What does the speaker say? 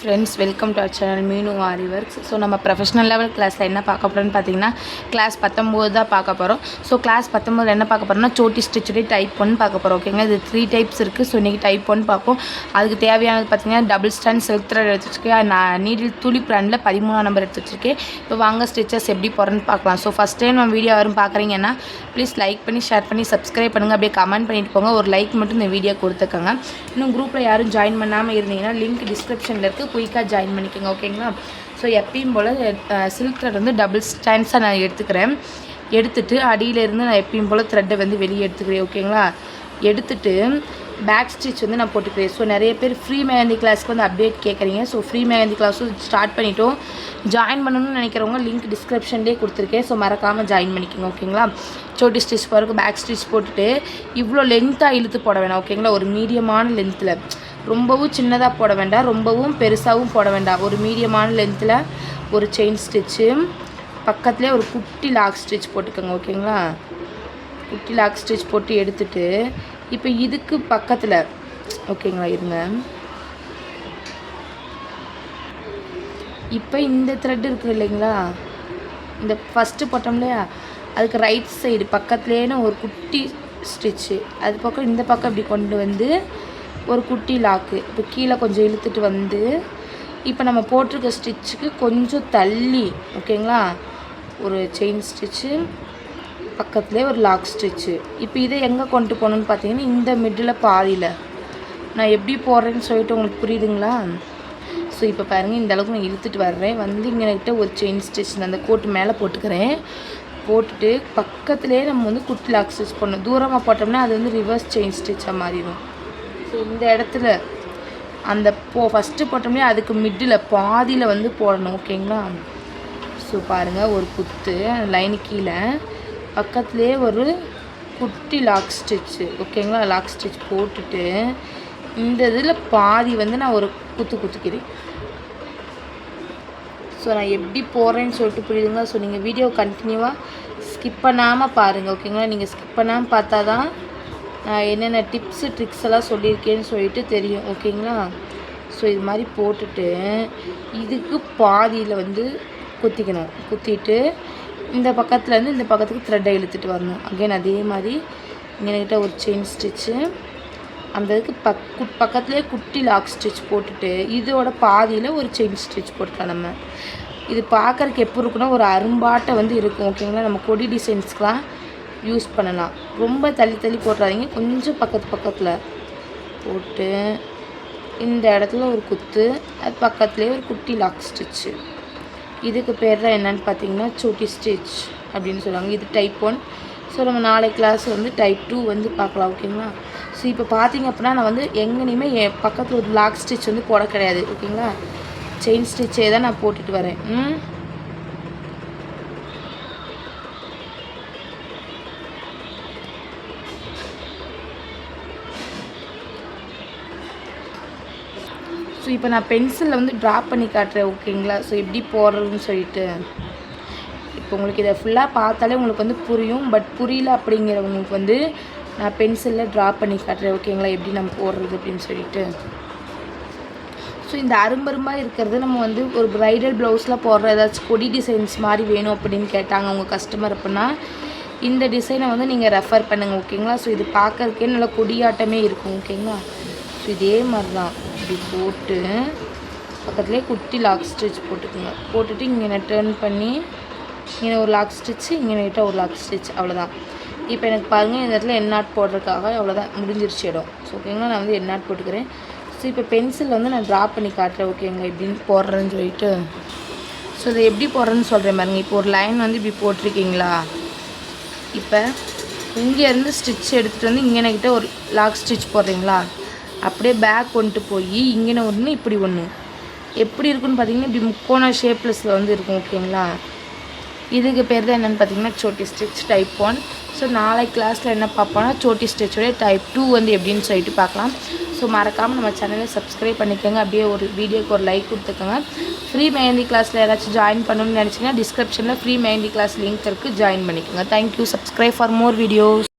Friends, welcome to our channel Meenu Aari works. So நம்ம professional level கிளாஸில் என்ன பார்க்க போகிறோம்னு பார்த்தீங்கன்னா கிளாஸ் 19 தான் பார்க்க போகிறோம். ஸோ கிளாஸ் 19 என்ன பார்க்க போகிறோம்னா சோட்டி ஸ்டிச்சுடைய டைப் 1 பார்க்க போகிறோம். ஓகேங்களா, இது 3 டைப்ஸ் இருக்குது. ஸோ இன்றைக்கி டைப் 1 பார்ப்போம். அதுக்கு தேவையானது பார்த்தீங்கன்னா டபுள் ஸ்டாண்ட் சில்க் த்ரெட் எடுத்து வச்சுருக்கேன். நான் நீடில் துளி பிராண்டில் 13ஆம் நம்பர் எடுத்து வச்சுருக்கேன். இப்போ வாங்க ஸ்டிச்சஸ் எப்படி போகிறேன்னு பார்க்கலாம். ஸோ ஃபஸ்ட் டைம் நம்ம வீடியோ யாரும் பார்க்குறீங்கன்னா ப்ளீஸ் லைக் பண்ணி ஷேர் பண்ணி சப்ஸ்கிரைப் பண்ணுங்கள். அப்படியே கமெண்ட் பண்ணிட்டு போங்க. ஒரு லைக் மட்டும் இந்த வீடியோ கொடுத்துக்கோங்க. இன்னும் குரூப்பில் யாரும் ஜாயின் பண்ணாமல் இருந்தீங்கன்னா லிங்க் டிஸ்கிரிப்ஷனில் இருக்குது, குயிக்காக ஜாயின் பண்ணிக்கோங்க. ஓகேங்களா, ஸோ எப்பயும் போல் சில்க் த்ரெட் வந்து டபுள் ஸ்டாண்ட்ஸாக நான் எடுத்துக்கிறேன். எடுத்துகிட்டு அடியிலேருந்து நான் எப்பயும் போல் த்ரெட்டை வந்து வெளியே எடுத்துக்கிறேன். ஓகேங்களா, எடுத்துகிட்டு பேக் ஸ்டிச் வந்து நான் போட்டுக்கிறேன். ஸோ நிறைய பேர் ஃப்ரீ மெஹந்தி கிளாஸ்க்கு வந்து அப்டேட் கேட்குறீங்க. ஸோ ஃப்ரீ மெஹந்தி கிளாஸும் ஸ்டார்ட் பண்ணிட்டோம். ஜாயின் பண்ணணும்னு நினைக்கிறவங்க லிங்க் டிஸ்கிரிப்ஷன்லேயே கொடுத்துருக்கேன். ஸோ மறக்காமல் ஜாயின் பண்ணிக்கோங்க. ஓகேங்களா, சோட்டி ஸ்டிச் போகிறதுக்கு பேக் ஸ்டிச் போட்டுட்டு இவ்வளோ லென்த்தாக இழுத்து போட வேணாம். ஓகேங்களா, ஒரு மீடியமான லென்த்தில், ரொம்பவும் சின்னதாக போட வேண்டாம், ரொம்பவும் பெருசாகவும் போட வேண்டாம். ஒரு மீடியமான லென்த்தில் ஒரு செயின் ஸ்டிச்சு, பக்கத்துலேயே ஒரு குட்டி லாக் ஸ்டிச் போட்டுக்கோங்க. ஓகேங்களா, குட்டி லாக் ஸ்டிச் போட்டு எடுத்துகிட்டு இப்போ இதுக்கு பக்கத்தில், ஓகேங்களா இருங்க, இப்போ இந்த த்ரெட் இருக்குது இல்லைங்களா, இந்த ஃபஸ்ட்டு போட்டோம் இல்லையா, அதுக்கு ரைட் சைடு பக்கத்துலேயே ஒரு குட்டி ஸ்டிச்சு, அது பக்கம் இந்த பக்கம் இப்படி கொண்டு வந்து ஒரு குட்டி லாக்கு இப்போ கீழே கொஞ்சம் இழுத்துட்டு வந்து இப்போ நம்ம போட்டிருக்க ஸ்டிச்சுக்கு கொஞ்சம் தள்ளி, ஓகேங்களா, ஒரு செயின் ஸ்டிச்சு, பக்கத்துலேயே ஒரு லாக் ஸ்டிச்சு. இப்போ இதை எங்கே கொண்டு போகணுன்னு பார்த்தீங்கன்னா இந்த மிடில் பாதியில் நான் எப்படி போடுறேன்னு சொல்லிட்டு உங்களுக்கு புரியுதுங்களா. ஸோ இப்போ பாருங்கள், இந்த அளவுக்கு நான் இழுத்துட்டு வர்றேன். வந்து இங்கே ஒரு செயின் ஸ்டிச் அந்த கோட்டு மேலே போட்டுக்கிறேன். போட்டுட்டு பக்கத்துலேயே நம்ம வந்து குட்டி லாக் ஸ்டிச் பண்ணணும். தூரமாக போட்டோம்னா அது வந்து ரிவர்ஸ் செயின் ஸ்டிச்சாக மாறிடும். ஸோ இந்த இடத்துல அந்த ஃபஸ்ட்டு போட்டோம்னா அதுக்கு மிடில் பாதியில் வந்து போடணும். ஓகேங்களா, ஸோ பாருங்கள், ஒரு குத்து லைனு கீழே பக்கத்துலேயே ஒரு குட்டி லாக் ஸ்டிச்சு. ஓகேங்களா, லாக் ஸ்டிச் போட்டுட்டு இந்த இதில் பாதி வந்து நான் ஒரு குத்துக்கிறேன். ஸோ நான் எப்படி போடுறேன்னு சொல்லிட்டு புரியுதுங்களா. ஸோ நீங்கள் வீடியோ கண்டினியூவாக ஸ்கிப் பண்ணாமல் பாருங்கள். ஓகேங்களா, நீங்கள் ஸ்கிப் பண்ணாமல் பார்த்தா தான் நான் என்னென்ன டிப்ஸு ட்ரிக்ஸ் எல்லாம் சொல்லியிருக்கேன்னு சொல்லிட்டு தெரியும். ஓகேங்களா, ஸோ இது மாதிரி போட்டுட்டு இதுக்கு பாதியில் வந்து குத்திக்கணும். குத்திட்டு இந்த பக்கத்துலேருந்து இந்த பக்கத்துக்கு த்ரெட்டை இழுத்துட்டு வரணும். அகைன் அதே மாதிரி இங்கேக்கிட்ட ஒரு செயின் ஸ்டிச்சு, அந்த இதுக்கு பக்கத்துலேயே குட்டி லாக் ஸ்டிச் போட்டுட்டு இதோட பாதியில் ஒரு செயின் ஸ்டிச் போட்டுக்கலாம். நம்ம இது பார்க்குறதுக்கு எப்படி இருக்குன்னா ஒரு அரும்பாட்டை வந்து இருக்கும். ஓகேங்களா, நம்ம கொடி டிசைன்ஸ்க்கெலாம் யூஸ் பண்ணலாம். ரொம்ப தள்ளி போட்டுறாதீங்க, கொஞ்சம் பக்கத்தில் போட்டு இந்த இடத்துல ஒரு குத்து, அது பக்கத்துலேயே ஒரு குட்டி லாக் ஸ்டிச்சு. இதுக்கு பேர் தான் என்னென்னு பார்த்தீங்கன்னா சோட்டி ஸ்டிச் அப்படின்னு சொல்லுவாங்க. இது டைப் 1. ஸோ நம்ம நாளைக்கு கிளாஸ் வந்து டைப் 2 வந்து பார்க்கலாம். ஓகேங்களா, ஸோ இப்போ பார்த்தீங்க அப்படின்னா நான் வந்து எங்கேயுமே என் பக்கத்தில் ஒரு லாக் ஸ்டிச் வந்து போட கிடையாது. ஓகேங்களா, செயின் ஸ்டிச்சே தான் நான் போட்டுட்டு வரேன். ஸோ இப்போ நான் பென்சிலில் வந்து ட்ராப் பண்ணி காட்டுறேன். ஓகேங்களா, ஸோ எப்படி போடுறதுன்னு சொல்லிட்டு இப்போ உங்களுக்கு இதை ஃபுல்லாக பார்த்தாலே உங்களுக்கு வந்து புரியும். பட் புரியல அப்படிங்கிறவங்களுக்கு வந்து நான் பென்சிலில் ட்ராப் பண்ணி காட்டுறேன். ஓகேங்களா, எப்படி நம்ம போடுறது அப்படின்னு சொல்லிட்டு. ஸோ இந்த அரும்பரும்பாக இருக்கிறது நம்ம வந்து ஒரு ப்ரைடல் ப்ளவுஸில் போடுற ஏதாச்சும் கொடி டிசைன்ஸ் மாதிரி வேணும் அப்படின்னு கேட்டாங்க உங்கள் கஸ்டமர் அப்படின்னா இந்த டிசைனை வந்து நீங்கள் ரெஃபர் பண்ணுங்கள். ஓகேங்களா, ஸோ இது பார்க்கறதுக்கே நல்லா கொடியாட்டமே இருக்கும். ஓகேங்களா, ஸோ இதே மாதிரி தான் இப்படி போட்டு பக்கத்துலேயே குட்டி லாக் ஸ்டிச் போட்டுக்குங்க. போட்டுட்டு இங்கே டர்ன் பண்ணி இங்கே ஒரு லாக் ஸ்டிச்சு, இங்கே நைட்டாக ஒரு லாக் ஸ்டிச், அவ்வளோதான். இப்போ எனக்கு பாருங்கள் இந்த இடத்துல எண்ணாட் போடுறதுக்காக அவ்வளோதான், முடிஞ்சிருச்சு இடம். ஸோ ஓகேங்களா, நான் வந்து எண்ணாட் போட்டுக்கிறேன். ஸோ இப்போ பென்சில் வந்து நான் ட்ரா பண்ணி காட்டுறேன். ஓகேங்களா, எப்படின்னு போடுறேன்னு சொல்லிட்டு. ஸோ இதை எப்படி போடுறேன்னு சொல்கிறேன் பாருங்கள். இப்போ ஒரு லைன் வந்து இப்படி போட்டிருக்கீங்களா, இப்போ இங்கேருந்து ஸ்டிச் எடுத்துகிட்டு வந்து இங்கேக்கிட்ட ஒரு லாக் ஸ்டிச் போடுறீங்களா, அப்படியே பேக் கொண்டு போய் இங்கே ஒன்று இப்படி ஒன்று எப்படி இருக்குன்னு பார்த்தீங்கன்னா இப்படி முக்கோண ஷேப்லெஸில் வந்து இருக்கும். ஓகேங்களா, இதுக்கு பேர் தான் என்னென்னு பார்த்தீங்கன்னா சோட்டி ஸ்டிச் டைப் 1. ஸோ நாளைக்கு கிளாஸில் என்ன பார்ப்போம்னா சோட்டி ஸ்டிச்சோடைய டைப் 2 வந்து எப்படின்னு சொல்லிட்டு பார்க்கலாம். ஸோ மறக்காமல் நம்ம சேனலை சப்ஸ்கிரைப் பண்ணிக்கோங்க. அப்படியே ஒரு வீடியோக்கு ஒரு லைக் கொடுத்துக்கோங்க. ஃப்ரீ மெஹந்தி கிளாஸில் யாராச்சும் ஜாயின் பண்ணணும்னு நினச்சிங்கன்னா டிஸ்கிரிப்ஷனில் ஃப்ரீ மெஹந்தி கிளாஸ் லிங்க் இருக்குது, ஜாயின் பண்ணிக்கோங்க. Thank you. Subscribe for more videos.